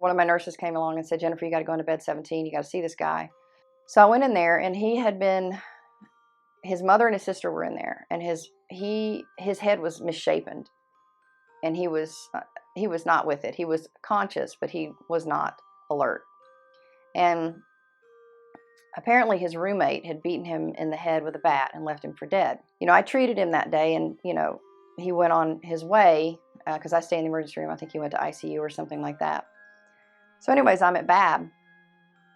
One of my nurses came along and said, Jennifer, you got to go into bed 17. You got to see this guy. So I went in there, and his mother and his sister were in there, and his head was misshapen, and he was not with it. He was conscious, but he was not alert. And apparently his roommate had beaten him in the head with a bat and left him for dead. I treated him that day, and he went on his way, because I stay in the emergency room. I think he went to ICU or something like that. So anyways, I'm at BAAB,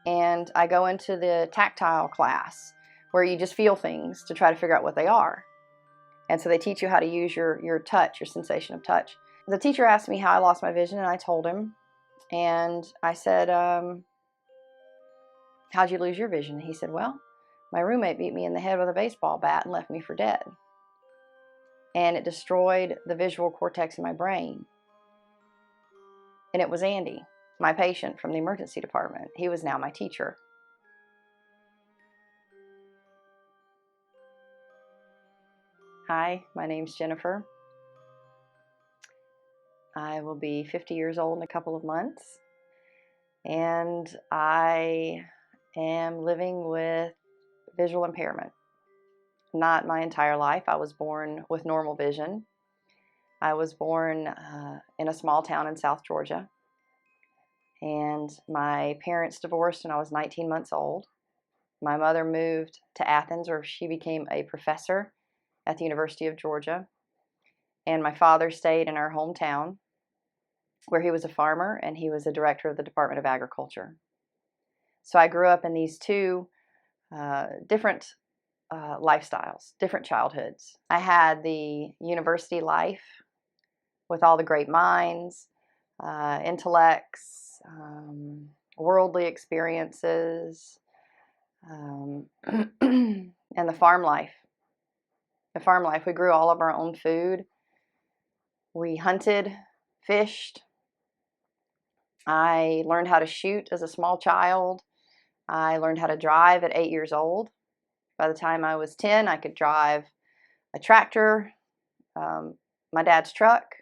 and I go into the tactile class where you just feel things to try to figure out what they are. And so they teach you how to use your touch, your sensation of touch. The teacher asked me how I lost my vision, and I told him. And I said, how'd you lose your vision? He said, well, my roommate beat me in the head with a baseball bat and left me for dead. And it destroyed the visual cortex in my brain. And it was Andy, my patient from the emergency department. He was now my teacher. Hi, my name's Jennifer. I will be 50 years old in a couple of months. And I am living with visual impairment. Not my entire life. I was born with normal vision. I was born in a small town in South Georgia. And my parents divorced when I was 19 months old. My mother moved to Athens, where she became a professor at the University of Georgia. And my father stayed in our hometown, where he was a farmer, and he was a director of the Department of Agriculture. So I grew up in these two different lifestyles, different childhoods. I had the university life with all the great minds, intellects, worldly experiences, and the farm life. The farm life, we grew all of our own food. We hunted, fished. I learned how to shoot as a small child. I learned how to drive at 8 years old. By the time I was 10, I could drive a tractor, my dad's truck.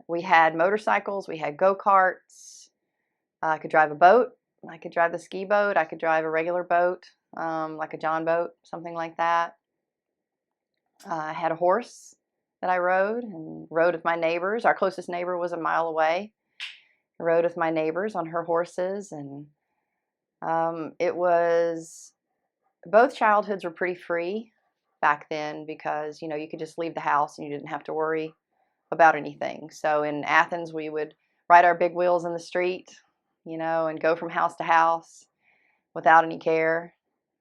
We had motorcycles. We had go-karts. I could drive a boat. I could drive the ski boat. I could drive a regular boat, like a John boat, something like that. I had a horse that I rode, and rode with my neighbors. Our closest neighbor was a mile away. I rode with my neighbors on her horses, and it was, both childhoods were pretty free back then, because you could just leave the house and you didn't have to worry about anything. So in Athens, we would ride our big wheels in the street, and go from house to house without any care.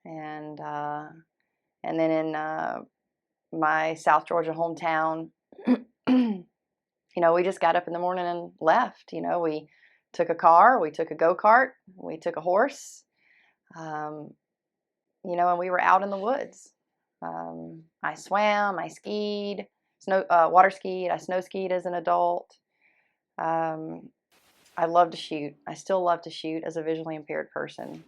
And then in my South Georgia hometown, we just got up in the morning and left. We took a car, we took a go-kart, we took a horse, and we were out in the woods. I swam, I skied, water skied, I snow skied as an adult. I love to shoot. I still love to shoot as a visually impaired person.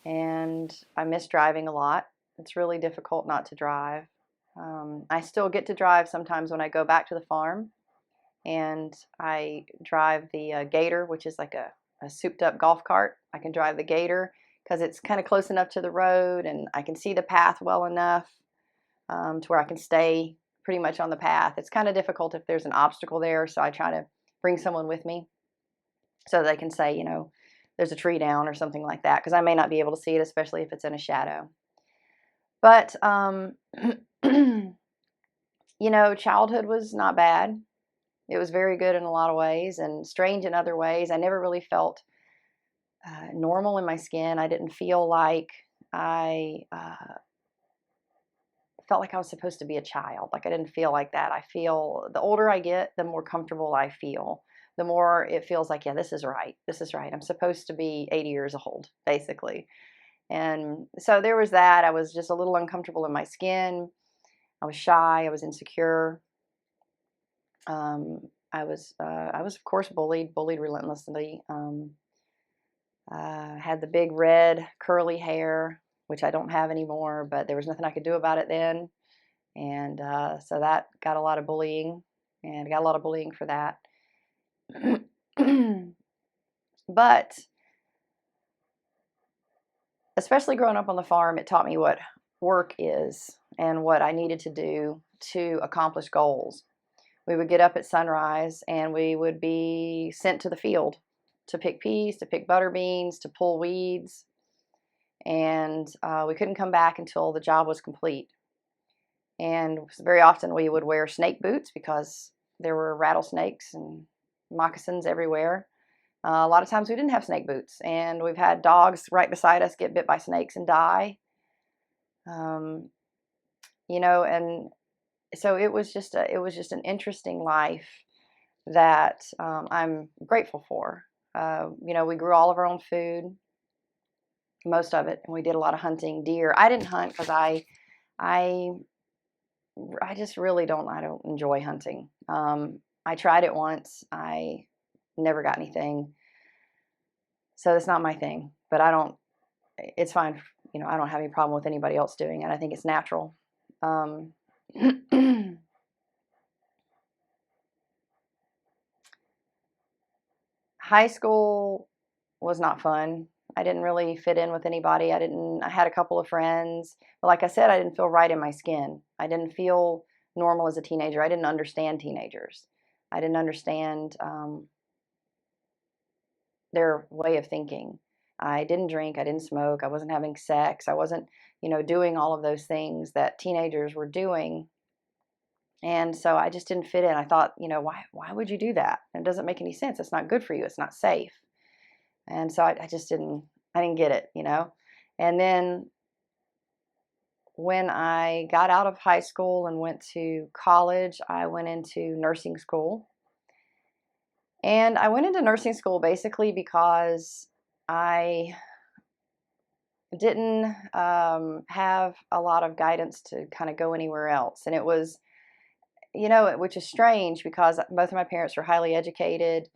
And I miss driving a lot. It's really difficult not to drive. I still get to drive sometimes when I go back to the farm, and I drive the Gator, which is like a souped up golf cart. I can drive the Gator because it's kind of close enough to the road, and I can see the path well enough to where I can stay pretty much on the path. It's kind of difficult if there's an obstacle there, so I try to bring someone with me so they can say, there's a tree down or something like that, because I may not be able to see it, especially if it's in a shadow. But childhood was not bad. It was very good in a lot of ways and strange in other ways. I never really felt normal in my skin. I didn't feel like I felt like I was supposed to be a child. Like I didn't feel like that. I feel the older I get, the more comfortable I feel. The more it feels like, yeah, this is right. This is right. I'm supposed to be 80 years old, basically. And so there was that. I was just a little uncomfortable in my skin. I was shy. I was insecure. I was of course bullied relentlessly. Had the big red curly hair, which I don't have anymore, but there was nothing I could do about it then. And so that got a lot of bullying, and got a lot of bullying for that. But especially growing up on the farm, it taught me what work is and what I needed to do to accomplish goals. We would get up at sunrise and we would be sent to the field to pick peas, to pick butter beans, to pull weeds. And we couldn't come back until the job was complete. And very often we would wear snake boots because there were rattlesnakes and moccasins everywhere. A lot of times we didn't have snake boots, and we've had dogs right beside us get bit by snakes and die. Um, and so it was just an interesting life that I'm grateful for. We grew all of our own food, most of it, and we did a lot of hunting deer. I didn't hunt because I just really don't. I don't enjoy hunting. I tried it once. I never got anything. So it's not my thing, but it's fine. I don't have any problem with anybody else doing it. I think it's natural. High school was not fun. I didn't really fit in with anybody. I had a couple of friends, but like I said, I didn't feel right in my skin. I didn't feel normal as a teenager. I didn't understand teenagers. I didn't understand their way of thinking. I didn't drink. I didn't smoke. I wasn't having sex. I wasn't, doing all of those things that teenagers were doing. And so I just didn't fit in. I thought, why would you do that? It doesn't make any sense. It's not good for you. It's not safe. And so I didn't get it, And then when I got out of high school and went to college, I went into nursing school. And I went into nursing school basically because I didn't have a lot of guidance to kind of go anywhere else. And it was, which is strange because both of my parents were highly educated.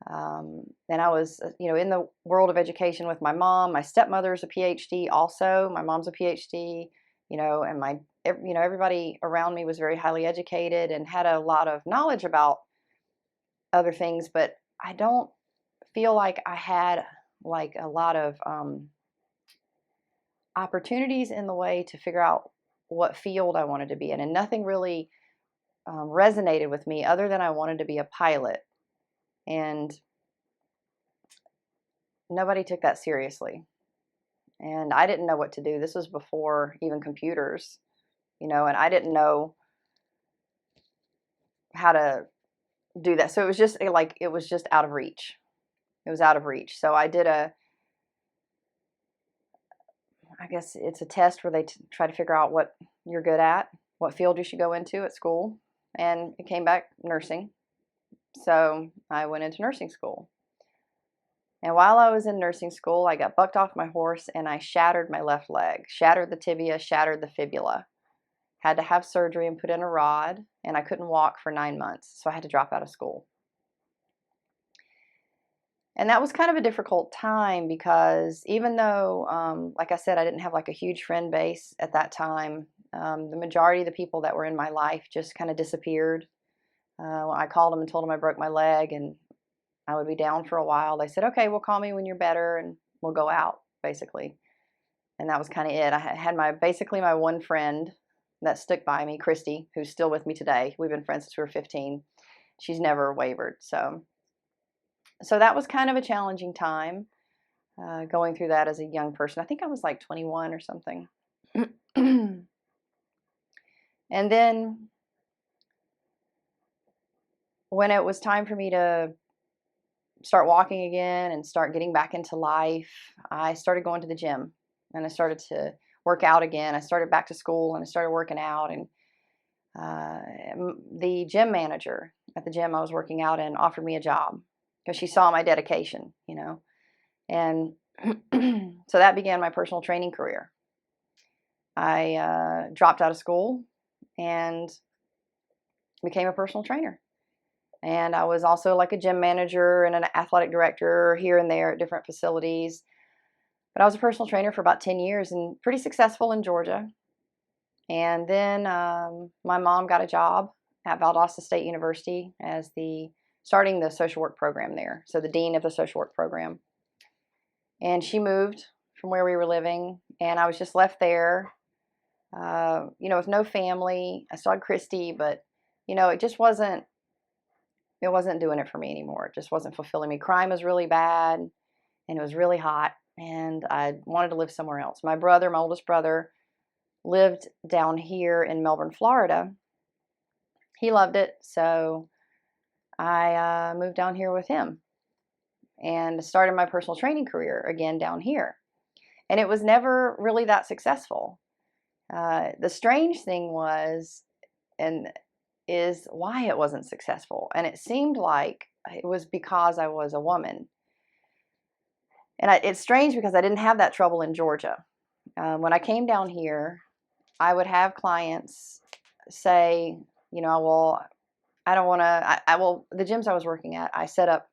And I was, in the world of education with my mom. My stepmother's a PhD also. My mom's a PhD, and everybody around me was very highly educated and had a lot of knowledge about other things, but I don't feel like I had like a lot of opportunities in the way to figure out what field I wanted to be in, and nothing really resonated with me other than I wanted to be a pilot, and nobody took that seriously, and I didn't know what to do. This was before even computers, and I didn't know how to do that, so it was just out of reach. It was out of reach. So I did I guess it's a test where they try to figure out what you're good at, what field you should go into at school. And it came back nursing. So I went into nursing school. And while I was in nursing school, I got bucked off my horse and I shattered my left leg, shattered the tibia, shattered the fibula. Had to have surgery and put in a rod, and I couldn't walk for 9 months. So I had to drop out of school. And that was kind of a difficult time because even though, like I said, I didn't have like a huge friend base at that time, the majority of the people that were in my life just kind of disappeared. I called them and told them I broke my leg and I would be down for a while. They said, okay, well, call me when you're better and we'll go out, basically. And that was kind of it. I had basically my one friend that stuck by me, Christy, who's still with me today. We've been friends since we were 15. She's never wavered. So that was kind of a challenging time, going through that as a young person. I think I was like 21 or something. And then when it was time for me to start walking again and start getting back into life, I started going to the gym and I started to work out again. I started back to school and I started working out. And the gym manager at the gym I was working out in offered me a job because she saw my dedication, and so that began my personal training career. I dropped out of school and became a personal trainer. And I was also like a gym manager and an athletic director here and there at different facilities. But I was a personal trainer for about 10 years and pretty successful in Georgia. And then my mom got a job at Valdosta State University as the starting the social work program there. So the dean of the social work program. And she moved from where we were living, and I was just left there, with no family. I still had Christy, but, it just wasn't doing it for me anymore. It just wasn't fulfilling me. Crime was really bad, and it was really hot, and I wanted to live somewhere else. My oldest brother, lived down here in Melbourne, Florida. He loved it, so I moved down here with him and started my personal training career again down here. And it was never really that successful. The strange thing is why it wasn't successful. And it seemed like it was because I was a woman. And it's strange because I didn't have that trouble in Georgia. When I came down here, I would have clients say, well, I don't want to, the gyms I was working at, I set up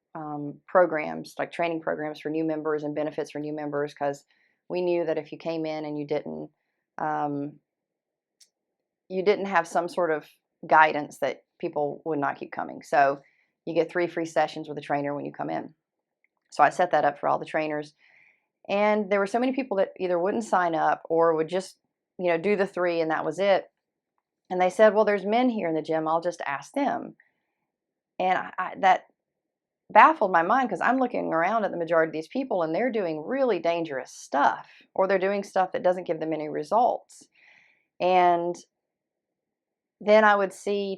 programs, like training programs for new members and benefits for new members, because we knew that if you came in and you didn't have some sort of guidance, that people would not keep coming. So you get 3 free sessions with a trainer when you come in. So I set that up for all the trainers. And there were so many people that either wouldn't sign up or would just, do the 3 and that was it. And they said, well, there's men here in the gym. I'll just ask them. And that baffled my mind, because I'm looking around at the majority of these people and they're doing really dangerous stuff, or they're doing stuff that doesn't give them any results. And then I would see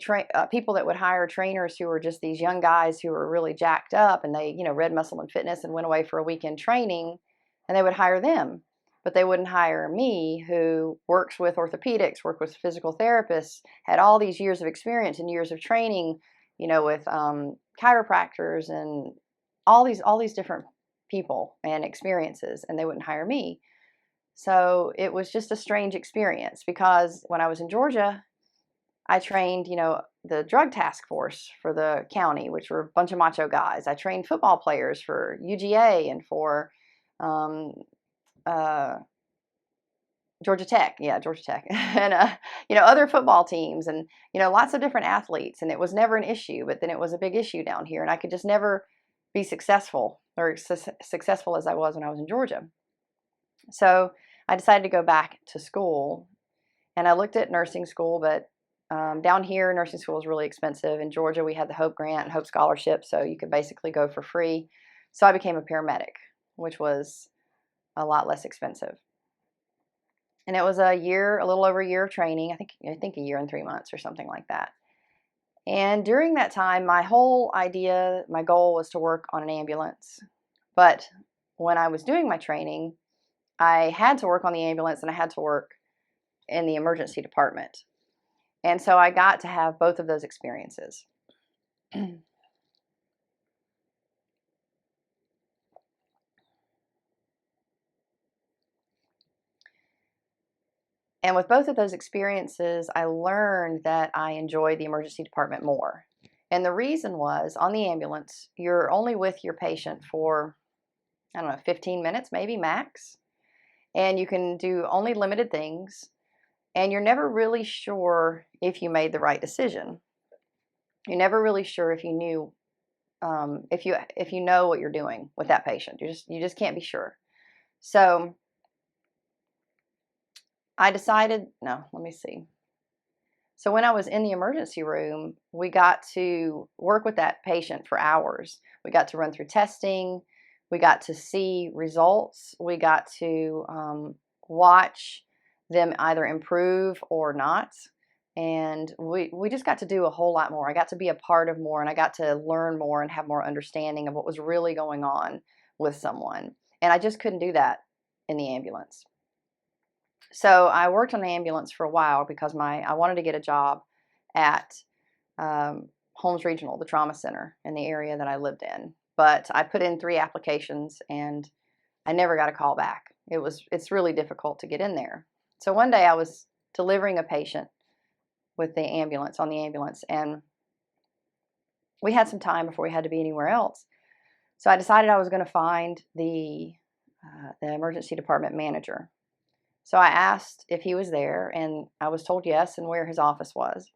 people that would hire trainers who were just these young guys who were really jacked up, and they, read Muscle and Fitness and went away for a weekend training, and they would hire them. But they wouldn't hire me, who works with orthopedics, worked with physical therapists, had all these years of experience and years of training, with chiropractors and all these different people and experiences, and they wouldn't hire me. So it was just a strange experience, because when I was in Georgia, I trained, the drug task force for the county, which were a bunch of macho guys. I trained football players for UGA and for Georgia Tech, and other football teams, and lots of different athletes, and it was never an issue. But then it was a big issue down here, and I could just never be successful, or successful as I was when I was in Georgia. So I decided to go back to school, and I looked at nursing school, but down here nursing school is really expensive. In Georgia, we had the Hope Grant and Hope Scholarship, so you could basically go for free. So I became a paramedic, which was a lot less expensive. And it was a little over a year of training. I think a year and 3 months or something like that. And during that time, my goal was to work on an ambulance. But when I was doing my training, I had to work on the ambulance and I had to work in the emergency department. And so I got to have both of those experiences. And with both of those experiences, I learned that I enjoyed the emergency department more. And the reason was, on the ambulance, you're only with your patient for, 15 minutes, maybe max. And you can do only limited things. And you're never really sure if you made the right decision. You're never really sure if you knew, if you know what you're doing with that patient. You just can't be sure. So I decided, let me see. So when I was in the emergency room, we got to work with that patient for hours. We got to run through testing. We got to see results. We got to watch them either improve or not. And we just got to do a whole lot more. I got to be a part of more, and I got to learn more and have more understanding of what was really going on with someone. And I just couldn't do that in the ambulance. So I worked on the ambulance for a while because I wanted to get a job at Holmes Regional, the trauma center in the area that I lived in. But I put in 3 applications and I never got a call back. It's really difficult to get in there. So one day I was delivering a patient with the ambulance, on the ambulance, and we had some time before we had to be anywhere else. So I decided I was going to find the emergency department manager. So I asked if he was there, and I was told yes, and where his office was.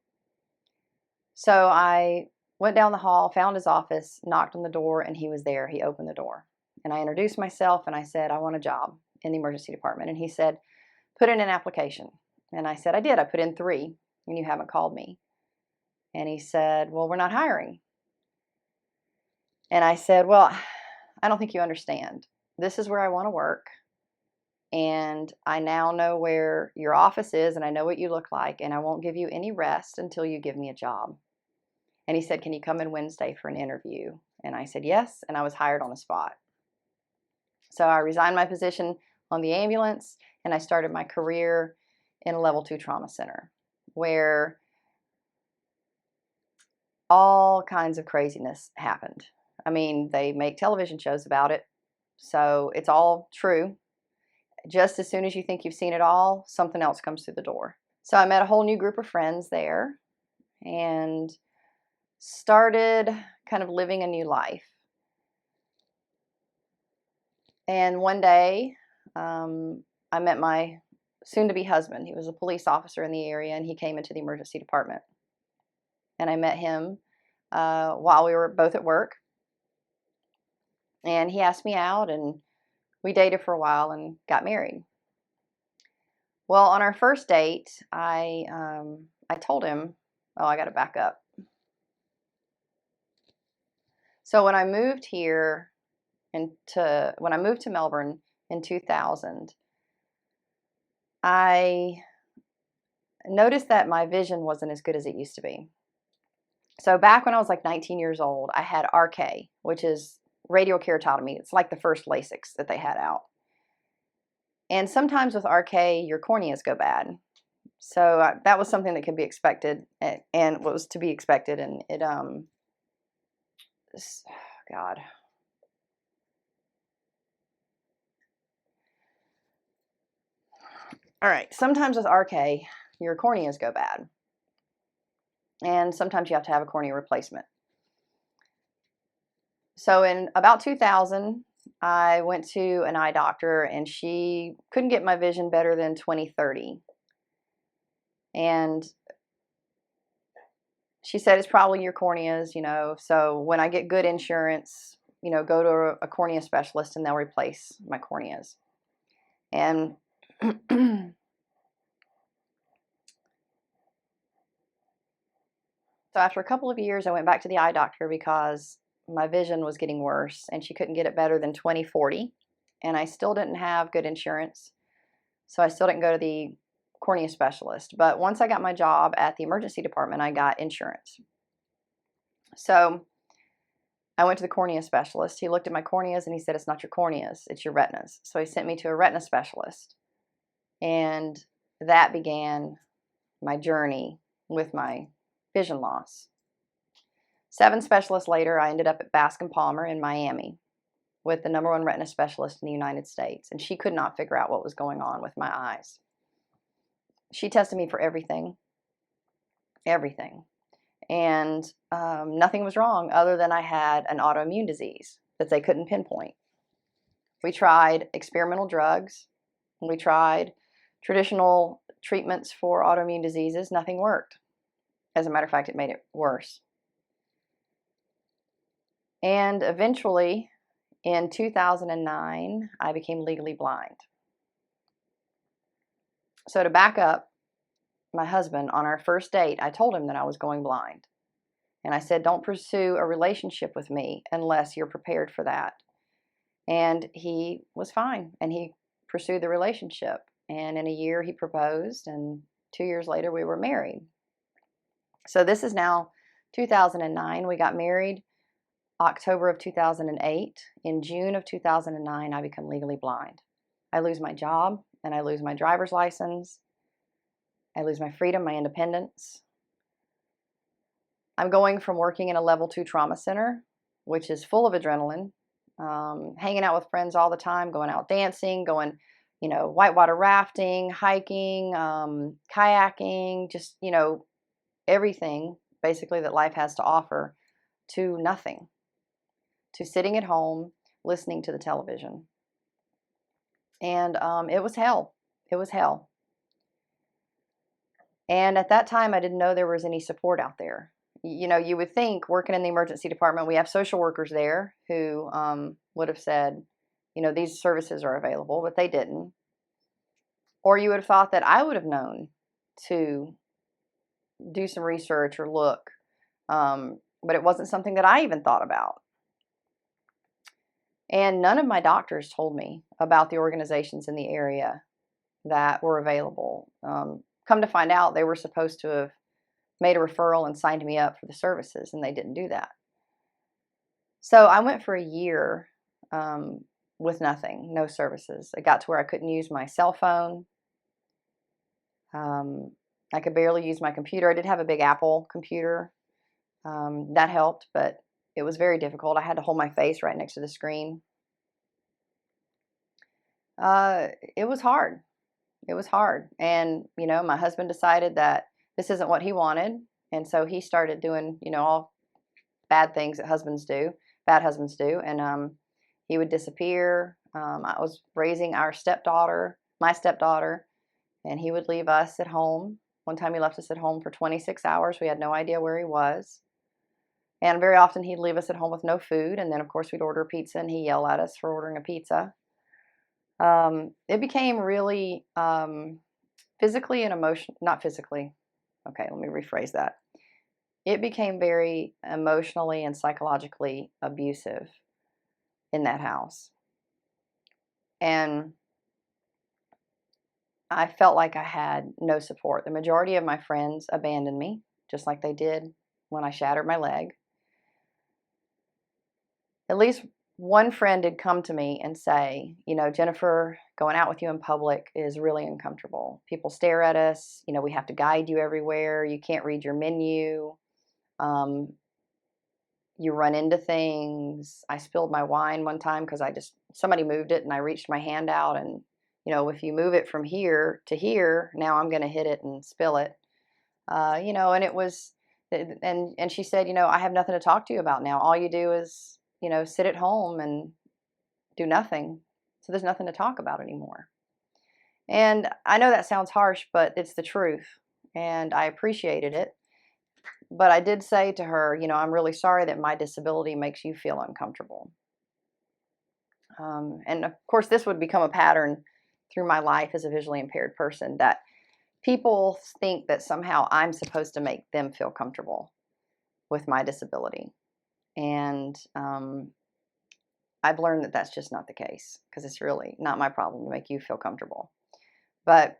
So I Went down the hall, found his office, knocked on the door, and he was there. He opened the door. And I introduced myself, and I said, I want a job in the emergency department. And he said, put in an application. And I said, I did. I put in 3, and you haven't called me. And he said, well, we're not hiring. And I said, well, I don't think you understand. This is where I want to work. And I now know where your office is, and I know what you look like, and I won't give you any rest until you give me a job. And he said, can you come in Wednesday for an interview? And I said, yes, and I was hired on the spot. So I resigned my position on the ambulance, and I started my career in a level 2 trauma center, where all kinds of craziness happened. I mean, they make television shows about it, so it's all true. Just as soon as you think you've seen it all, something else comes through the door. So I met a whole new group of friends there and started kind of living a new life. And one day, I met my soon-to-be husband. He was a police officer in the area, and he came into the emergency department. And I met him while we were both at work. And he asked me out, and we dated for a while and got married. Well, on our first date, I told him, oh, I got to back up. So when I moved here when I moved to Melbourne in 2000, I noticed that my vision wasn't as good as it used to be. So back when I was like 19 years old, I had RK, which is radial keratotomy. It's like the first LASIX that they had out. And sometimes with RK, your corneas go bad. So that was something that could be expected, and what was to be expected. And it, God. All right, sometimes with RK, your corneas go bad. And sometimes you have to have a cornea replacement. So in about 2000, I went to an eye doctor, and she couldn't get my vision better than 20/30. And she said, it's probably your corneas, so when I get good insurance, go to a cornea specialist and they'll replace my corneas. And so after a couple of years, I went back to the eye doctor because my vision was getting worse, and she couldn't get it better than 20/40. And I still didn't have good insurance, so I still didn't go to the cornea specialist. But once I got my job at the emergency department, I got insurance. So I went to the cornea specialist. He looked at my corneas and he said, it's not your corneas, it's your retinas. So he sent me to a retina specialist. And that began my journey with my vision loss. 7 specialists later, I ended up at Bascom Palmer in Miami with the #1 retina specialist in the United States. And she could not figure out what was going on with my eyes. She tested me for everything. And nothing was wrong other than I had an autoimmune disease that they couldn't pinpoint. We tried experimental drugs. We tried traditional treatments for autoimmune diseases. Nothing worked. As a matter of fact, it made it worse. And eventually, in 2009, I became legally blind. So to back up, my husband, on our first date, I told him that I was going blind. And I said, don't pursue a relationship with me unless you're prepared for that. And he was fine, and he pursued the relationship. And in a year, he proposed, and 2 years later, we were married. So this is now 2009. We got married October of 2008. In June of 2009, I become legally blind. I lose my job, and I lose my driver's license. I lose my freedom, my independence. I'm going from working in a level 2 trauma center, which is full of adrenaline, hanging out with friends all the time, going out dancing, going, whitewater rafting, hiking, kayaking, just, everything basically that life has to offer, to nothing, to sitting at home, listening to the television. And it was hell. It was hell. And at that time, I didn't know there was any support out there. you know, you would think working in the emergency department, we have social workers there who would have said, you know, these services are available, but they didn't. Or you would have thought that I would have known to do some research or look, but it wasn't something that I even thought about. And none of my doctors told me about the organizations in the area that were available. Come to find out, they were supposed to have made a referral and signed me up for the services, and they didn't do that. So I went for a year with nothing, no services. It got to where I couldn't use my cell phone. I could barely use my computer. I did have a big Apple computer. That helped, but it was very difficult. I had to hold my face right next to the screen. It was hard. It was hard. And, you know, my husband decided that this isn't what he wanted. And so he started doing, you know, all bad things that husbands do, bad husbands do. And he would disappear. I was raising our stepdaughter, my stepdaughter, and he would leave us at home. One time he left us at home for 26 hours. We had no idea where he was. And very often he'd leave us at home with no food. And then, of course, we'd order a pizza and he'd yell at us for ordering a pizza. It became really physically and emotionally, not physically. Okay, let me rephrase that. It became very emotionally and psychologically abusive in that house. And I felt like I had no support. The majority of my friends abandoned me, just like they did when I shattered my leg. At least one friend did come to me and say, you know, Jennifer, going out with you in public is really uncomfortable. People stare at us. You know, we have to guide you everywhere. You can't read your menu. You run into things. I spilled my wine one time because somebody moved it and I reached my hand out and, you know, if you move it from here to here, now I'm going to hit it and spill it. You know, and it was, and she said, you know, I have nothing to talk to you about now. All you do is, you know, sit at home and do nothing. So there's nothing to talk about anymore. And I know that sounds harsh, but it's the truth. And I appreciated it. But I did say to her, you know, I'm really sorry that my disability makes you feel uncomfortable. And of course, this would become a pattern through my life as a visually impaired person, that people think that somehow I'm supposed to make them feel comfortable with my disability. And I've learned that that's just not the case, because it's really not my problem to make you feel comfortable. But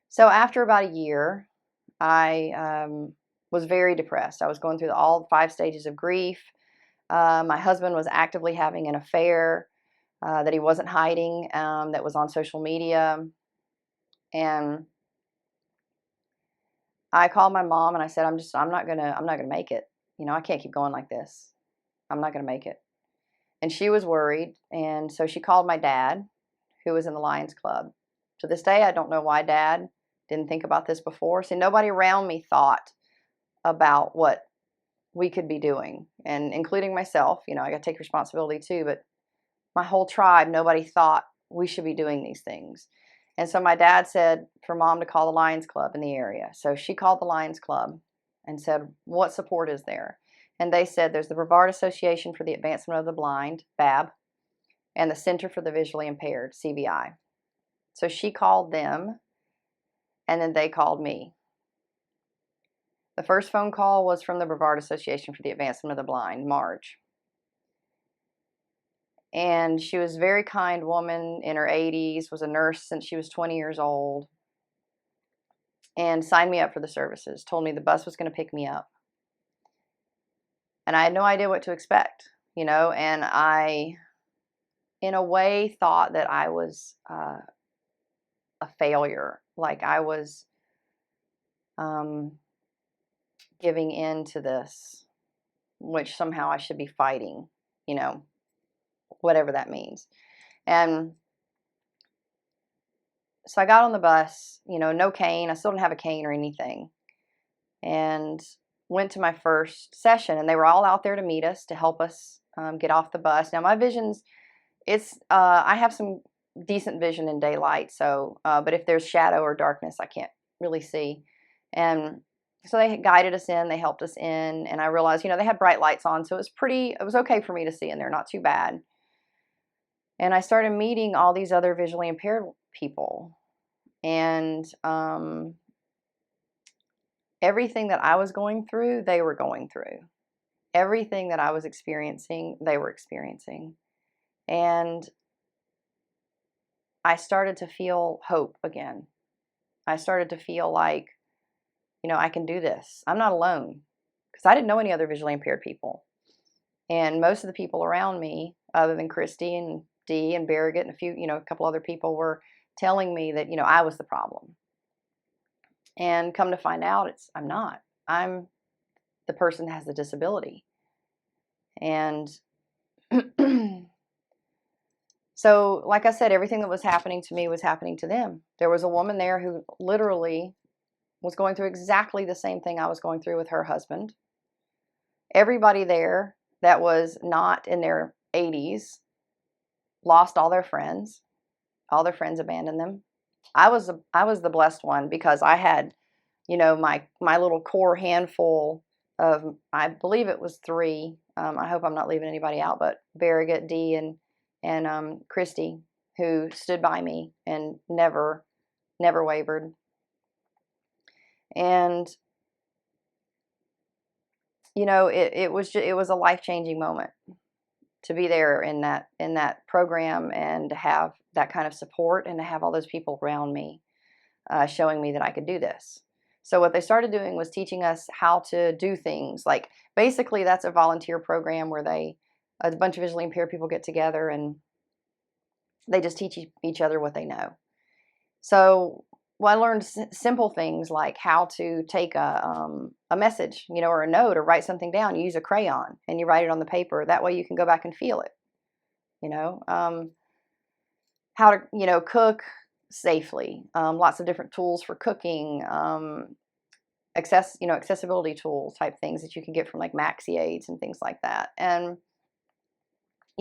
so after about a year, I was very depressed. I was going through all 5 stages of grief. My husband was actively having an affair that he wasn't hiding, that was on social media. And I called my mom and I said, I'm not gonna make it. You know, I can't keep going like this. I'm not gonna make it. And she was worried. And so she called my dad, who was in the Lions Club. To this day, I don't know why Dad didn't think about this before. See, nobody around me thought about what we could be doing, and including myself. You know, I got to take responsibility too, but my whole tribe, nobody thought we should be doing these things. And so my dad said for Mom to call the Lions Club in the area. So she called the Lions Club and said, what support is there? And they said there's the Brevard Association for the Advancement of the Blind, BAAB, and the Center for the Visually Impaired, CVI. So she called them, and then they called me. The first phone call was from the Brevard Association for the Advancement of the Blind, Marge. And she was a very kind woman in her 80s, was a nurse since she was 20 years old, and signed me up for the services, told me the bus was going to pick me up. And I had no idea what to expect, you know, and I, in a way, thought that I was a failure, like I was giving in to this, which somehow I should be fighting, you know, whatever that means. And so I got on the bus, you know, no cane. I still didn't have a cane or anything. And went to my first session, and they were all out there to meet us, to help us get off the bus. Now, my vision's, I have some decent vision in daylight, so, but if there's shadow or darkness, I can't really see. And So they guided us in, they helped us in, and I realized, they had bright lights on, so it was okay for me to see in there, not too bad. And I started meeting all these other visually impaired people, and everything that I was going through, they were going through. Everything that I was experiencing, they were experiencing. And I started to feel hope again. I started to feel like, I can do this. I'm not alone. Because I didn't know any other visually impaired people. And most of the people around me, other than Christy and Dee and Barriget and a couple other people, were telling me that, I was the problem. And come to find out, I'm not. I'm the person that has the disability. And so, like I said, everything that was happening to me was happening to them. There was a woman there who literally was going through exactly the same thing I was going through with her husband. Everybody there that was not in their 80s lost all their friends. All their friends abandoned them. I was the blessed one because I had, my little core handful of, I believe it was 3. I hope I'm not leaving anybody out, but Barriget, Dee, and Christy, who stood by me and never wavered. And it was a life-changing moment to be there in that program and to have that kind of support and to have all those people around me showing me that I could do this. So what they started doing was teaching us how to do things. Like, basically, that's a volunteer program where a bunch of visually impaired people get together and they just teach each other what they know. So I learned simple things like how to take a message, or a note, or write something down. You use a crayon and you write it on the paper. That way you can go back and feel it. How to, cook safely. Lots of different tools for cooking. Accessibility tools type things that you can get from like Maxi Aids and things like that. And,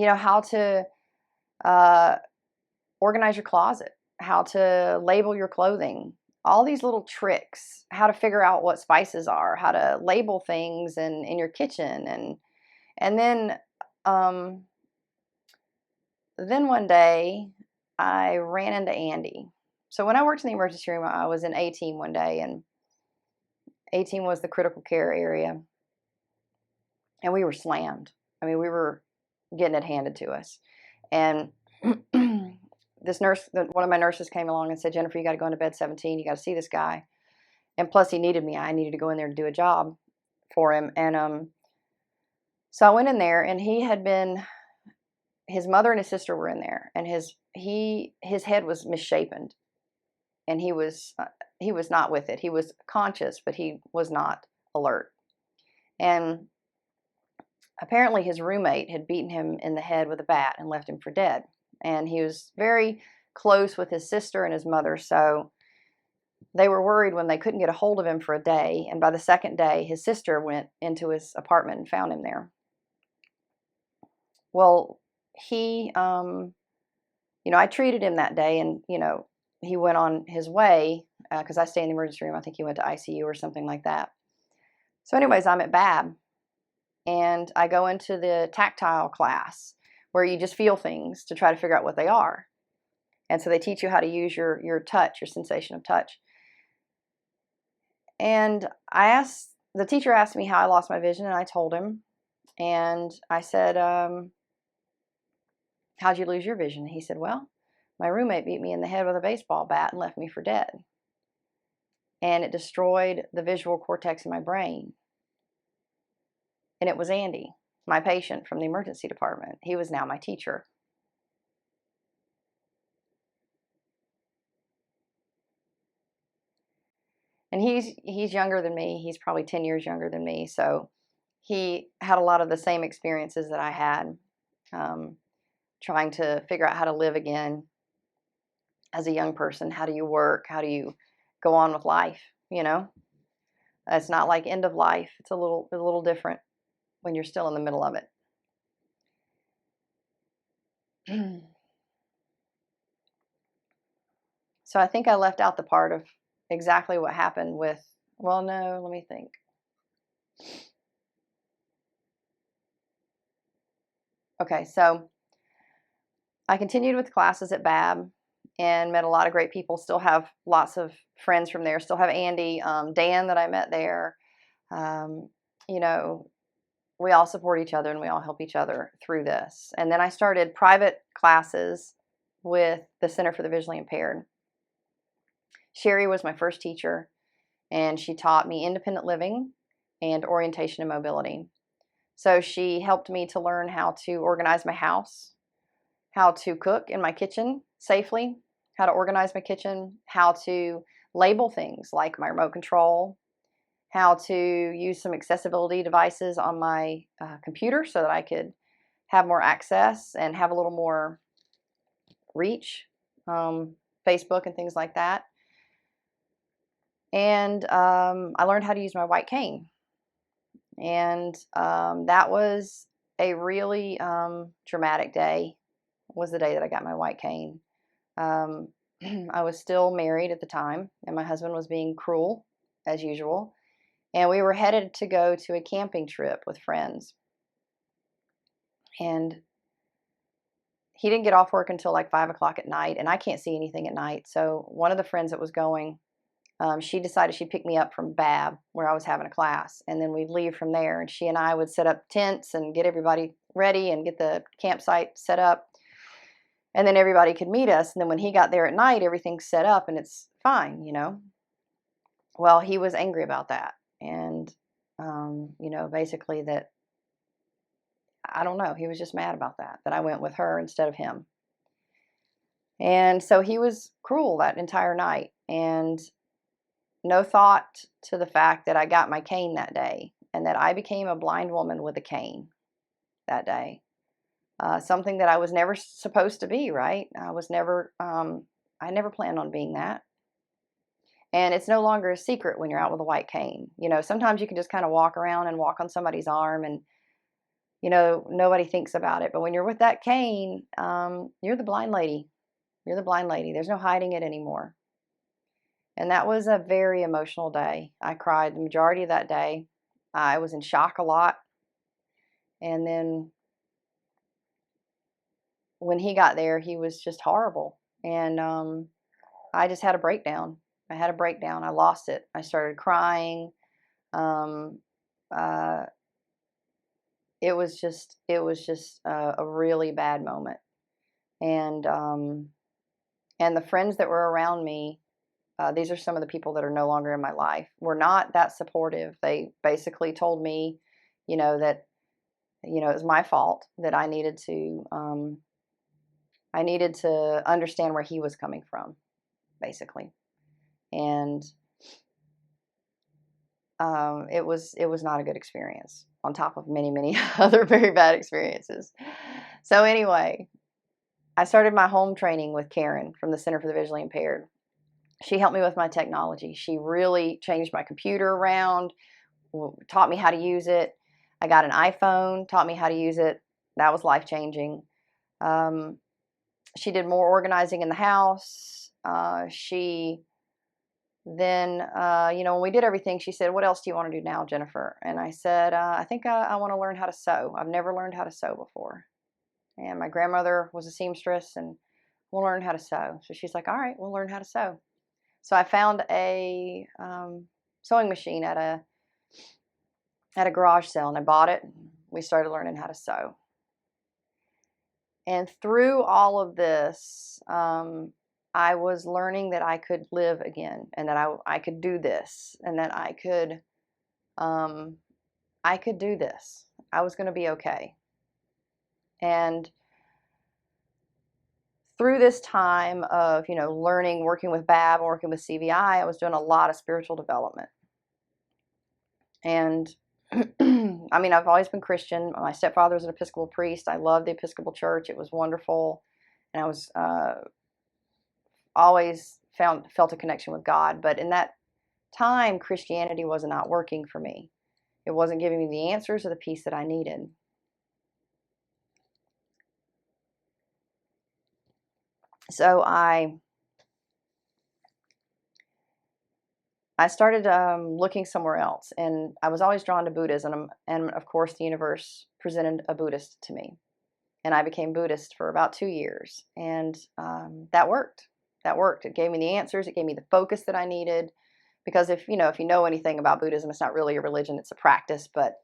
how to organize your closet, how to label your clothing, all these little tricks, how to figure out what spices are, how to label things in your kitchen. And then one day I ran into Andy. So when I worked in the emergency room, I was in A-team one day, and A-team was the critical care area. And we were slammed. I mean, we were getting it handed to us. And this nurse, one of my nurses came along and said, Jennifer, you got to go into bed 17. You got to see this guy. And plus he needed me. I needed to go in there to do a job for him. And so I went in there, and his mother and his sister were in there, and his head was misshapen, and he was not with it. He was conscious, but he was not alert. And apparently his roommate had beaten him in the head with a bat and left him for dead. And he was very close with his sister and his mother, so they were worried when they couldn't get a hold of him for a day. And by the second day, his sister went into his apartment and found him there. Well, he, I treated him that day, and, he went on his way because I stay in the emergency room. I think he went to ICU or something like that. So anyways, I'm at BAAB, and I go into the tactile class where you just feel things to try to figure out what they are. And so they teach you how to use your touch, your sensation of touch. And the teacher asked me how I lost my vision, and I told him. And I said, how'd you lose your vision? And he said, well, my roommate beat me in the head with a baseball bat and left me for dead. And it destroyed the visual cortex in my brain. And it was Andy, my patient from the emergency department. He was now my teacher. And he's younger than me. He's probably 10 years younger than me. So he had a lot of the same experiences that I had, trying to figure out how to live again as a young person. How do you work? How do you go on with life? It's not like end of life. It's a little different when you're still in the middle of it. So I think I left out the part of exactly what happened with Well, no, let me think. Okay, so I continued with classes at BAAB and met a lot of great people. Still have lots of friends from there. Still have Andy, Dan that I met there. Um, you know, we all support each other and we all help each other through this. And then I started private classes with the Center for the Visually Impaired. Sherry was my first teacher, and she taught me independent living and orientation and mobility. So she helped me to learn how to organize my house, how to cook in my kitchen safely, how to organize my kitchen, how to label things like my remote control, how to use some accessibility devices on my computer so that I could have more access and have a little more reach, Facebook and things like that. And I learned how to use my white cane. And that was a really dramatic day, was the day that I got my white cane. I was still married at the time, and my husband was being cruel, as usual. And we were headed to go to a camping trip with friends. And he didn't get off work until like 5 o'clock at night, and I can't see anything at night. So one of the friends that was going, she decided she'd pick me up from BAAB, where I was having a class, and then we'd leave from there. And she and I would set up tents and get everybody ready and get the campsite set up. And then everybody could meet us. And then when he got there at night, everything's set up and it's fine, you know. Well, he was angry about that. And, basically that, I don't know, he was just mad about that I went with her instead of him. And so he was cruel that entire night, and no thought to the fact that I got my cane that day and that I became a blind woman with a cane that day. Something that I was never supposed to be, right? I never planned on being that. And it's no longer a secret when you're out with a white cane. Sometimes you can just kind of walk around and walk on somebody's arm and, nobody thinks about it. But when you're with that cane, you're the blind lady. You're the blind lady. There's no hiding it anymore. And that was a very emotional day. I cried the majority of that day. I was in shock a lot. And then when he got there, he was just horrible. And I just had a breakdown. I had a breakdown. I lost it. I started crying. Um, uh, it was just a really bad moment. And the friends that were around me, these are some of the people that are no longer in my life, were not that supportive. They basically told me, that, it was my fault, that I needed to understand where he was coming from, basically. And it was not a good experience, on top of many, many other very bad experiences. So anyway, I started my home training with Karen from the Center for the Visually Impaired. She helped me with my technology. She really changed my computer around, taught me how to use it. I got an iPhone, taught me how to use it. That was life-changing. She did more organizing in the house. She then, when we did everything, she said, "What else do you want to do now, Jennifer?" And I said, "I think I want to learn how to sew. I've never learned how to sew before." And my grandmother was a seamstress, and we'll learn how to sew. So she's like, "All right, we'll learn how to sew." So I found a sewing machine at a garage sale, and I bought it. We started learning how to sew. And through all of this, I was learning that I could live again, and that I could do this, and that I could do this. I was going to be okay. And through this time of, learning, working with BAAB, working with CVI, I was doing a lot of spiritual development. And I mean, I've always been Christian. My stepfather was an Episcopal priest. I loved the Episcopal Church. It was wonderful. And I was always felt a connection with God. But in that time, Christianity was not working for me. It wasn't giving me the answers or the peace that I needed. So I I started looking somewhere else, and I was always drawn to Buddhism, and of course the universe presented a Buddhist to me, and I became Buddhist for about 2 years, and that worked. That worked. It gave me the answers. It gave me the focus that I needed, because if you know anything about Buddhism, it's not really a religion; it's a practice. But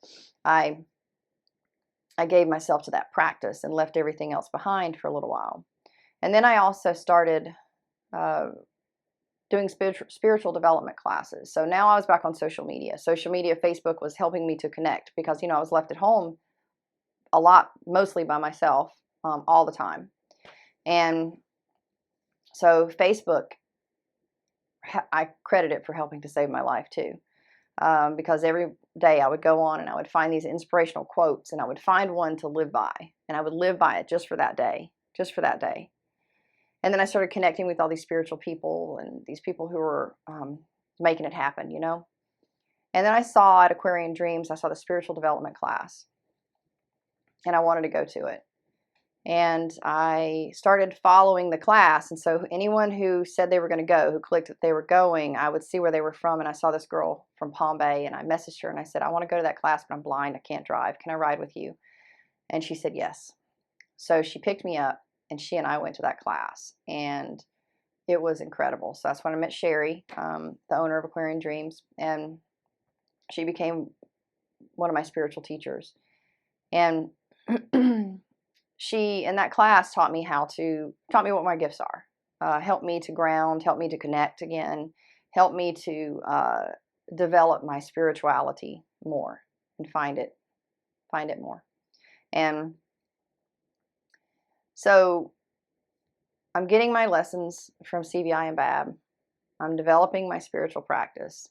I gave myself to that practice and left everything else behind for a little while, and then I also started doing spiritual development classes. So now I was back on social media. Social media, Facebook was helping me to connect because, I was left at home a lot, mostly by myself, all the time. And so Facebook, I credit it for helping to save my life too. Because every day I would go on and I would find these inspirational quotes, and I would find one to live by, and I would live by it just for that day, And then I started connecting with all these spiritual people and these people who were making it happen, And then I saw at Aquarian Dreams, I saw the spiritual development class, and I wanted to go to it. And I started following the class. And so anyone who said they were going to go, who clicked that they were going, I would see where they were from. And I saw this girl from Palm Bay, and I messaged her and I said, I want to go to that class, but I'm blind. I can't drive. Can I ride with you? And she said yes. So she picked me up, and she and I went to that class, and it was incredible. So that's when I met Sherry, the owner of Aquarian Dreams, and she became one of my spiritual teachers. And she, in that class, taught me what my gifts are, helped me to ground, helped me to connect again, helped me to develop my spirituality more and find it more. And so I'm getting my lessons from CBI and BAAB. I'm developing my spiritual practice.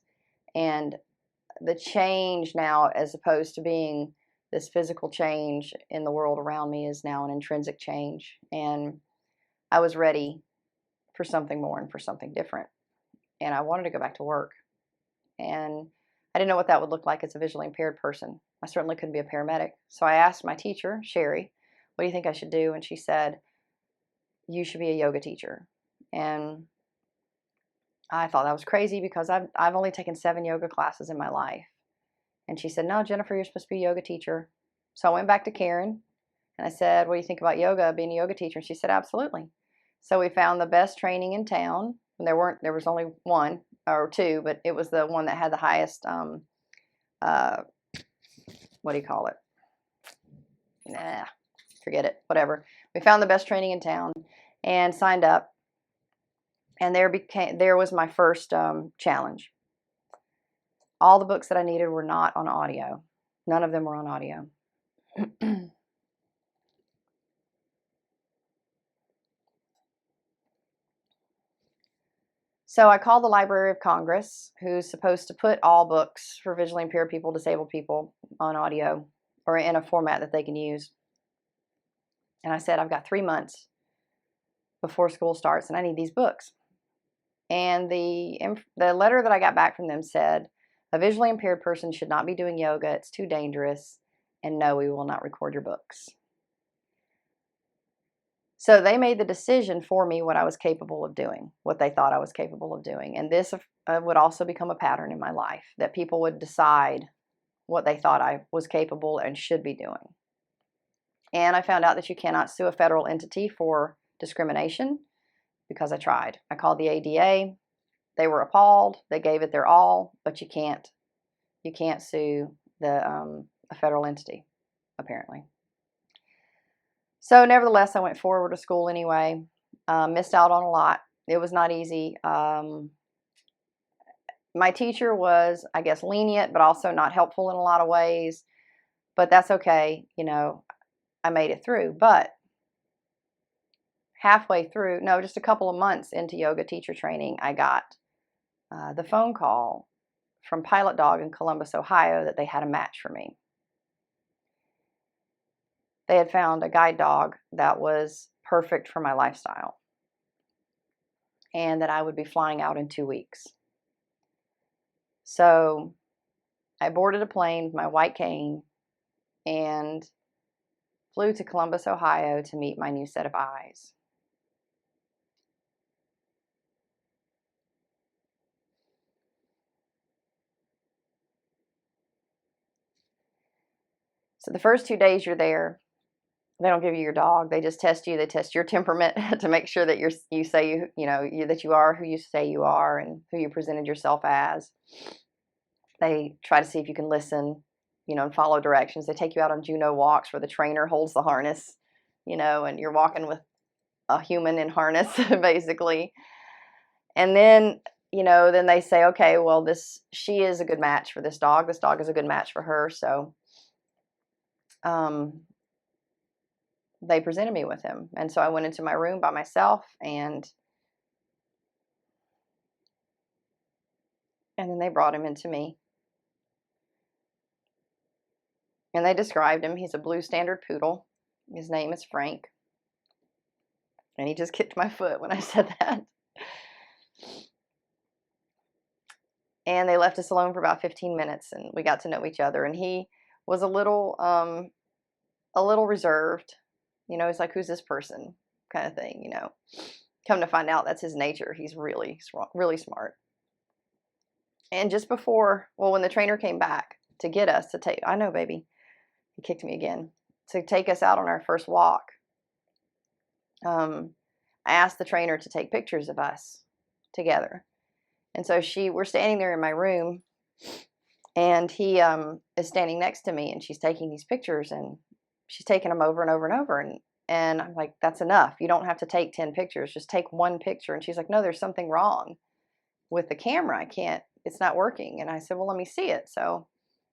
And the change now, as opposed to being this physical change in the world around me, is now an intrinsic change. And I was ready for something more and for something different. And I wanted to go back to work. And I didn't know what that would look like as a visually impaired person. I certainly couldn't be a paramedic. So I asked my teacher, Sherry, what do you think I should do? And she said, you should be a yoga teacher. And I thought that was crazy because I've only taken 7 yoga classes in my life. And she said, no, Jennifer, you're supposed to be a yoga teacher. So I went back to Karen and I said, what do you think about yoga, being a yoga teacher? And she said, absolutely. So we found the best training in town. And there was only 1 or 2, but it was the one that had the highest, what do you call it? Nah, forget it, whatever. We found the best training in town and signed up. And there was my first challenge. All the books that I needed were not on audio. None of them were on audio. So I called the Library of Congress, who's supposed to put all books for visually impaired people, disabled people, on audio or in a format that they can use. And I said, I've got 3 months before school starts, and I need these books. And the letter that I got back from them said, a visually impaired person should not be doing yoga. It's too dangerous. And no, we will not record your books. So they made the decision for me what I was capable of doing, what they thought I was capable of doing. And this would also become a pattern in my life, that people would decide what they thought I was capable and should be doing. And I found out that you cannot sue a federal entity for discrimination, because I tried. I called the ADA. They were appalled. They gave it their all, but you can't sue a federal entity, apparently. So nevertheless, I went forward to school anyway. Missed out on a lot. It was not easy. My teacher was, I guess, lenient, but also not helpful in a lot of ways. But that's okay. I made it through. But halfway through, no, just a couple of months into yoga teacher training, I got the phone call from Pilot Dog in Columbus, Ohio, that they had a match for me. They had found a guide dog that was perfect for my lifestyle, and that I would be flying out in 2 weeks. So I boarded a plane with my white cane and flew to Columbus, Ohio to meet my new set of eyes. So the first 2 days you're there, they don't give you your dog. They just test you. They test your temperament to make sure that that you are who you say you are and who you presented yourself as. They try to see if you can listen, and follow directions. They take you out on Juno walks where the trainer holds the harness, and you're walking with a human in harness, basically. And then, then they say, okay, well, she is a good match for this dog. This dog is a good match for her. So, they presented me with him. And so I went into my room by myself and then they brought him into me. And they described him. He's a blue standard poodle. His name is Frank. And he just kicked my foot when I said that. And they left us alone for about 15 minutes and we got to know each other. And he was a little reserved. He's like, who's this person? Kind of thing, Come to find out that's his nature. He's really, really smart. And just before, when the trainer came back to get us to take, I know, baby, he kicked me again, to take us out on our first walk, I asked the trainer to take pictures of us together. And so we're standing there in my room and he is standing next to me and she's taking these pictures and she's taking them over and over and over. And I'm like, that's enough. You don't have to take 10 pictures. Just take one picture. And she's like, no, there's something wrong with the camera. It's not working. And I said, well, let me see it. So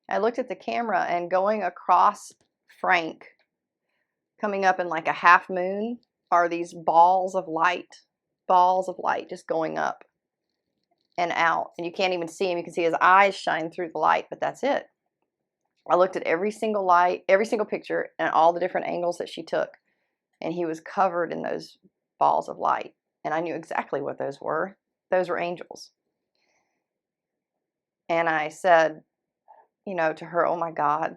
I looked at the camera and going across Frank, coming up in like a half moon, are these balls of light just going up and out. And you can't even see him. You can see his eyes shine through the light, but that's it. I looked at every single picture and all the different angles that she took. And he was covered in those balls of light. And I knew exactly what those were. Those were angels. And I said, to her, oh my God,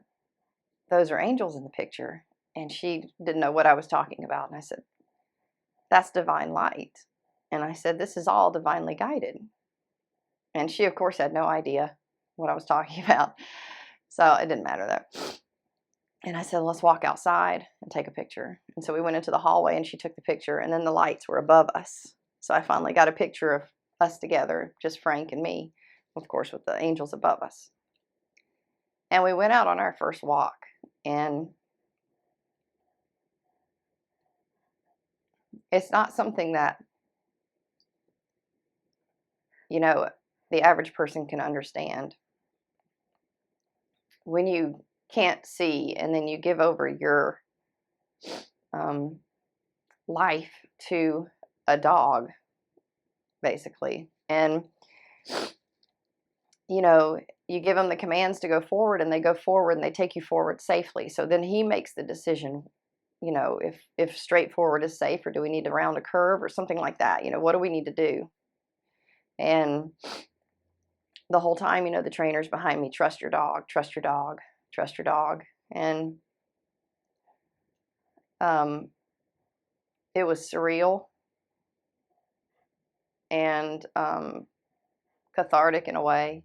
those are angels in the picture. And she didn't know what I was talking about. And I said, that's divine light. And I said, this is all divinely guided. And she, of course, had no idea what I was talking about. So it didn't matter though. And I said, let's walk outside and take a picture. And so we went into the hallway and she took the picture and then the lights were above us. So I finally got a picture of us together, just Frank and me, of course, with the angels above us. And we went out on our first walk and it's not something that, the average person can understand. When you can't see and then you give over your life to a dog, basically, and you give them the commands to go forward and they go forward and they take you forward safely. So then he makes the decision, if straightforward is safe or do we need to round a curve or something like that, what do we need to do? And the whole time, the trainer's behind me, trust your dog, trust your dog, trust your dog. And it was surreal and cathartic in a way.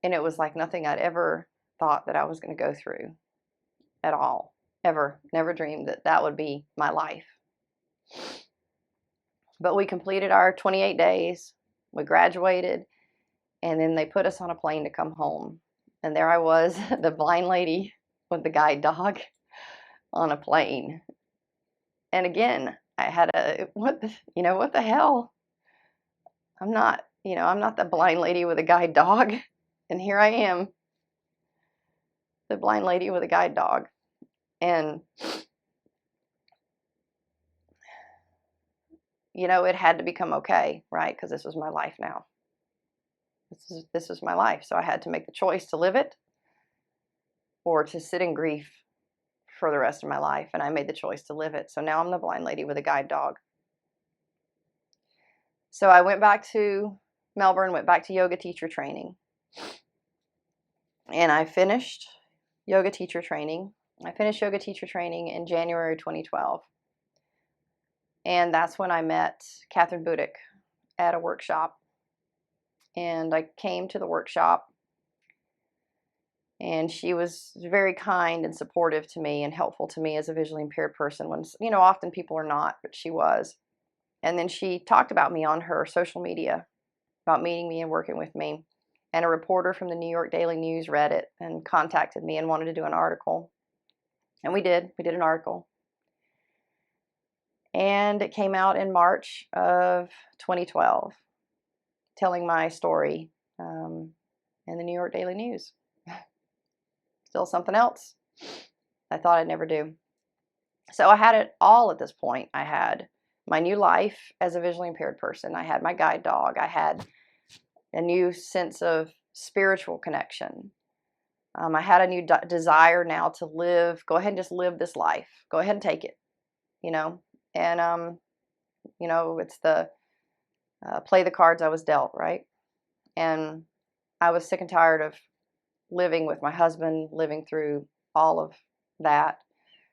And it was like nothing I'd ever thought that I was going to go through at all. Ever. Never dreamed that that would be my life. But we completed our 28 days. We graduated. And then they put us on a plane to come home. And there I was, the blind lady with the guide dog on a plane. And again, I had what the hell? I'm not the blind lady with a guide dog. And here I am, the blind lady with a guide dog. And, it had to become okay, right? Because this was my life now. This was my life. So I had to make the choice to live it or to sit in grief for the rest of my life. And I made the choice to live it. So now I'm the blind lady with a guide dog. So I went back to Melbourne, went back to yoga teacher training. And I finished yoga teacher training. I finished yoga teacher training in January 2012. And that's when I met Catherine Budick at a workshop. And I came to the workshop And she was very kind and supportive to me and helpful to me as a visually impaired person when, often people are not, but she was. And then she talked about me on her social media, about meeting me and working with me. And a reporter from the New York Daily News read it and contacted me and wanted to do an article. And we did. We did an article. And it came out in March of 2012, telling my story in the New York Daily News. Still something else I thought I'd never do. So I had it all at this point. I had my new life as a visually impaired person. I had my guide dog. I had a new sense of spiritual connection. I had a new desire now to live, go ahead and just live this life. Go ahead and take it, And, it's the play the cards I was dealt, right? And I was sick and tired of living with my husband, living through all of that.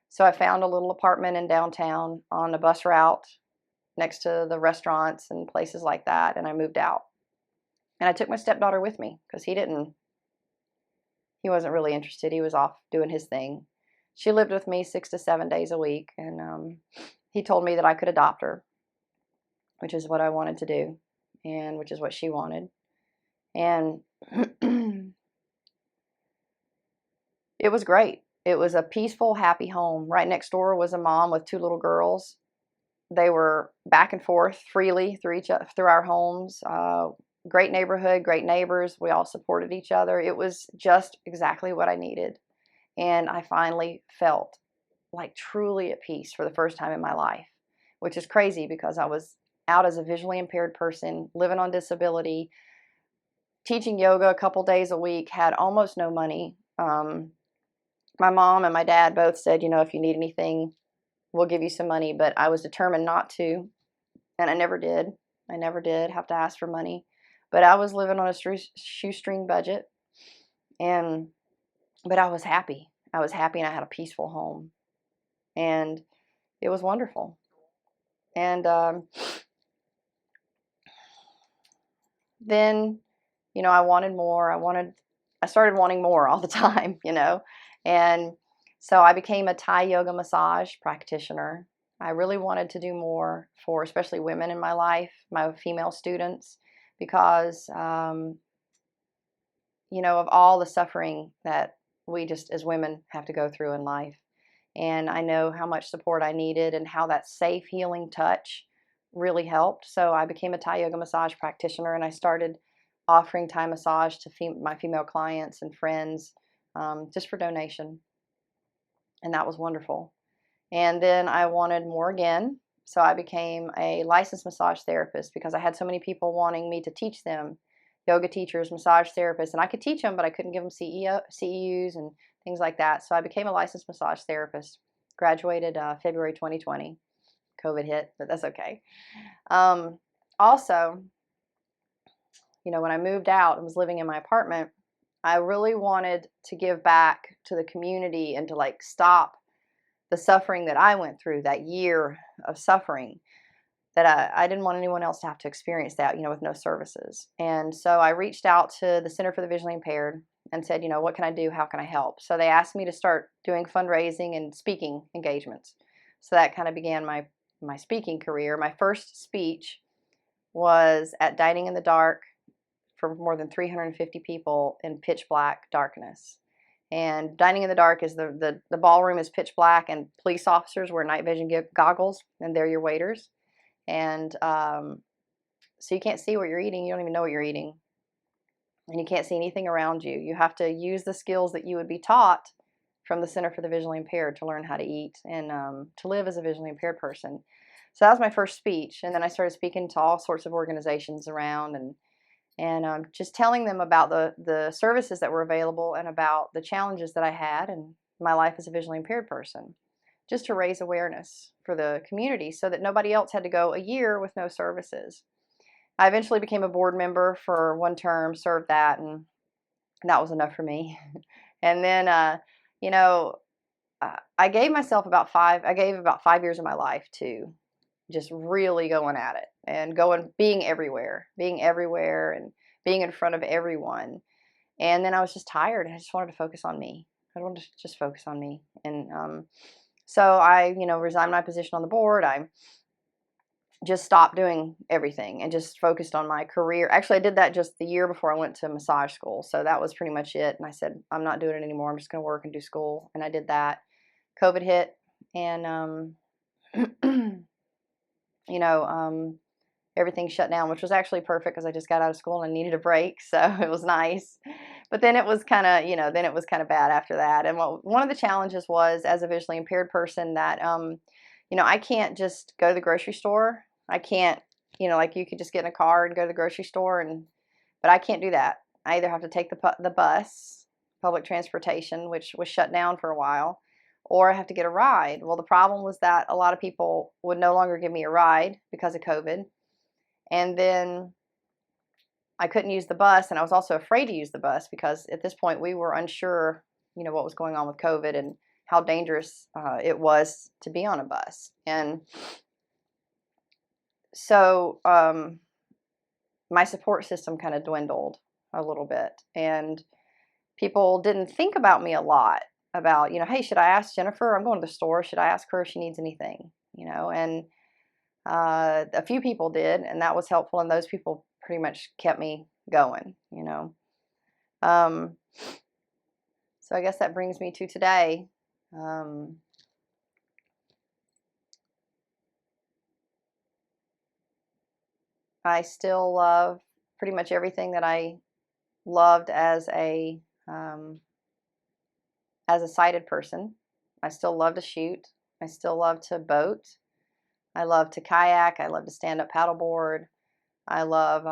So I found a little apartment in downtown on a bus route next to the restaurants and places like that, and I moved out. And I took my stepdaughter with me because he wasn't really interested. He was off doing his thing. She lived with me 6 to 7 days a week, and he told me that I could adopt her, which is what I wanted to do, and which is what she wanted. And it was great. It was a peaceful, happy home. Right next door was a mom with 2 little girls. They were back and forth freely through our homes. Great neighborhood, great neighbors. We all supported each other. It was just exactly what I needed. And I finally felt like truly at peace for the first time in my life, which is crazy because I was out as a visually impaired person, living on disability, teaching yoga a couple days a week, had almost no money. My mom and my dad both said, if you need anything, we'll give you some money. But I was determined not to, and I never did. I never did have to ask for money. But I was living on a shoestring budget, but I was happy. I was happy, and I had a peaceful home, and it was wonderful. And then, I wanted more. I started wanting more all the time, and so I became a Thai yoga massage practitioner. I really wanted to do more for especially women in my life, my female students, because, of all the suffering that we just as women have to go through in life. And I know how much support I needed and how that safe healing touch really helped. So I became a Thai yoga massage practitioner, and I started offering Thai massage to my female clients and friends just for donation. And that was wonderful. And then I wanted more again. So I became a licensed massage therapist because I had so many people wanting me to teach them, yoga teachers, massage therapists, and I could teach them, but I couldn't give them CEUs and things like that. So I became a licensed massage therapist, graduated February 2020. COVID hit, but that's okay. Also, when I moved out and was living in my apartment, I really wanted to give back to the community and to stop the suffering that I went through, that year of suffering, that I didn't want anyone else to have to experience that, with no services. And so I reached out to the Center for the Visually Impaired and said, what can I do? How can I help? So they asked me to start doing fundraising and speaking engagements. So that kind of began my speaking career. My first speech was at Dining in the Dark for more than 350 people in pitch black darkness. And Dining in the Dark is the ballroom is pitch black, and police officers wear night vision goggles, and they're your waiters. And so you can't see what you're eating. You don't even know what you're eating. And you can't see anything around you. You have to use the skills that you would be taught from the Center for the Visually Impaired to learn how to eat and to live as a visually impaired person. So that was my first speech. And then I started speaking to all sorts of organizations around and just telling them about the services that were available and about the challenges that I had in my life as a visually impaired person, just to raise awareness for the community so that nobody else had to go a year with no services. I eventually became a board member for one term, served that, and that was enough for me. And then, I gave about 5 years of my life to just really going at it and being everywhere and being in front of everyone. And then I was just tired, and I just wanted to focus on me. I wanted to just focus on me. And so I, resigned my position on the board. I just stopped doing everything and just focused on my career. Actually, I did that just the year before I went to massage school. So that was pretty much it. And I said, I'm not doing it anymore. I'm just going to work and do school. And I did that. COVID hit, and you know, everything shut down, which was actually perfect because I just got out of school and I needed a break. So it was nice. But then it was kind of, then it was kind of bad after that. And one of the challenges was, as a visually impaired person, that, I can't just go to the grocery store. I can't, like you could just get in a car and go to the grocery store, but I can't do that. I either have to take the bus, public transportation, which was shut down for a while, or I have to get a ride. Well, the problem was that a lot of people would no longer give me a ride because of COVID. And then I couldn't use the bus, and I was also afraid to use the bus because at this point we were unsure, what was going on with COVID and how dangerous it was to be on a bus. And so my support system kind of dwindled a little bit, and people didn't think about me a lot about, hey, should I ask Jennifer? I'm going to the store. Should I ask her if she needs anything? And a few people did, and that was helpful. And those people pretty much kept me going, So I guess that brings me to today. I still love pretty much everything that I loved as a sighted person. I still love to shoot. I still love to boat. I love to kayak. I love to stand up paddleboard. I love,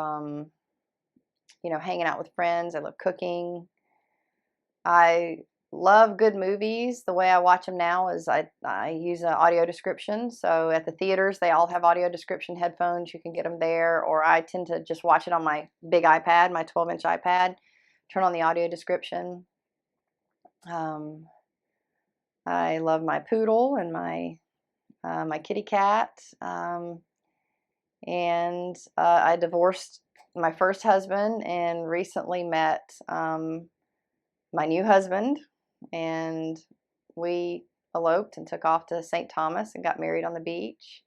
hanging out with friends. I love cooking. I love good movies. The way I watch them now is I use an audio description. So at the theaters, they all have audio description headphones. You can get them there. Or I tend to just watch it on my big iPad, my 12-inch iPad. Turn on the audio description. I love my poodle and my kitty cat. And I divorced my first husband and recently met my new husband, and we eloped and took off to St. Thomas and got married on the beach.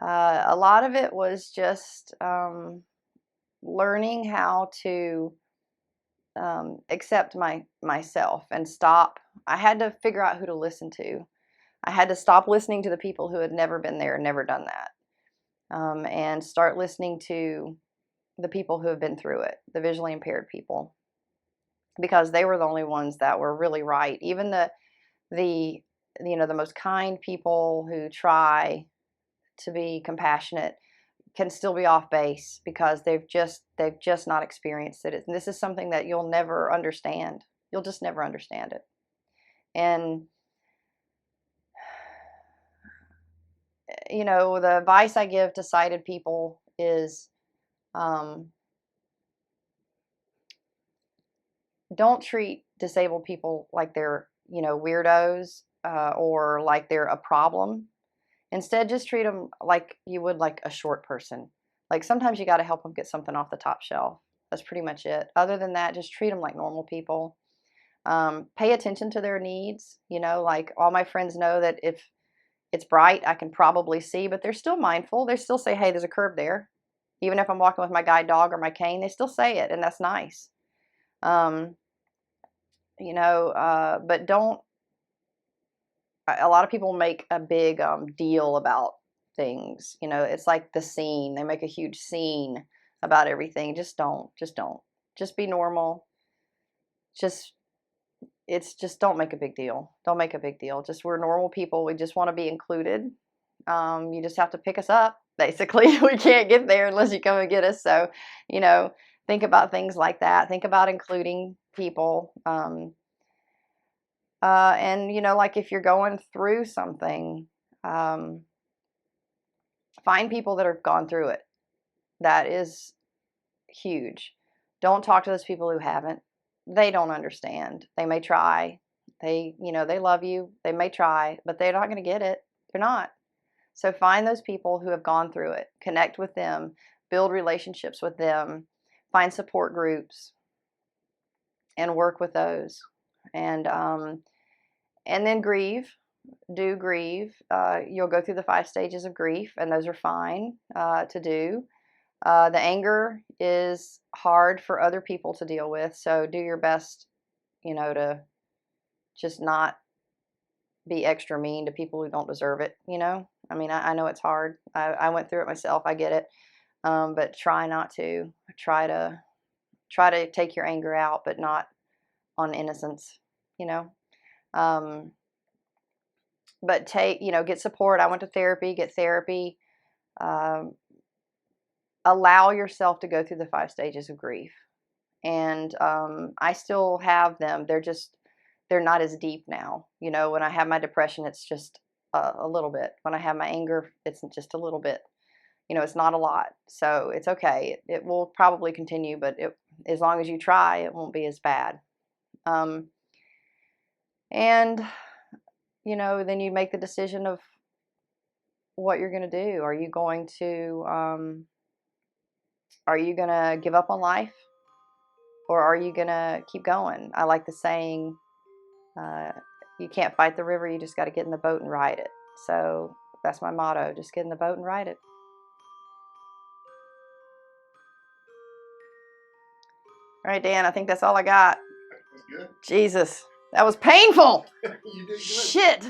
A lot of it was just learning how to accept myself and stop. I had to figure out who to listen to. I had to stop listening to the people who had never been there and never done that, and start listening to the people who have been through it, the visually impaired people, because they were the only ones that were really right. Even the most kind people who try to be compassionate can still be off base because they've just not experienced it. And this is something that you'll never understand. You'll just never understand it. And the advice I give to sighted people is don't treat disabled people like they're, weirdos or like they're a problem. Instead, just treat them like you would like a short person. Like sometimes you got to help them get something off the top shelf. That's pretty much it. Other than that, just treat them like normal people. Pay attention to their needs. Like all my friends know that if it's bright, I can probably see, but they're still mindful. They still say, hey, there's a curb there. Even if I'm walking with my guide dog or my cane, they still say it, and that's nice. But don't, a lot of people make a big deal about things. It's like the scene. They make a huge scene about everything. Just don't. Just be normal. Just don't make a big deal. Don't make a big deal. Just, we're normal people. We just want to be included. You just have to pick us up, basically. We can't get there unless you come and get us. So, think about things like that. Think about including people. And, like if you're going through something, find people that have gone through it. That is huge. Don't talk to those people who haven't. They don't understand. They may try. They love you. They may try, but they're not going to get it. They're not. So find those people who have gone through it. Connect with them. Build relationships with them. Find support groups. and work with those, and then grieve. Do grieve. You'll go through the 5 stages of grief, and those are fine to do. The anger is hard for other people to deal with, so do your best, to just not be extra mean to people who don't deserve it. I mean, I know it's hard. I went through it myself. I get it. But try not to. Try to take your anger out, but not on innocence, but get support. I went to therapy, get therapy. Allow yourself to go through the 5 stages of grief. And I still have them. They're not as deep now. When I have my depression, it's just a little bit. When I have my anger, it's just a little bit. It's not a lot. So it's okay. It will probably continue, but as long as you try, it won't be as bad. And then you make the decision of what you're going to do. Are you going to give up on life, or are you going to keep going? I like the saying, you can't fight the river, you just got to get in the boat and ride it. So that's my motto, just get in the boat and ride it. All right, Dan, I think that's all I got. That's good. Jesus, that was painful. You did good. Shit.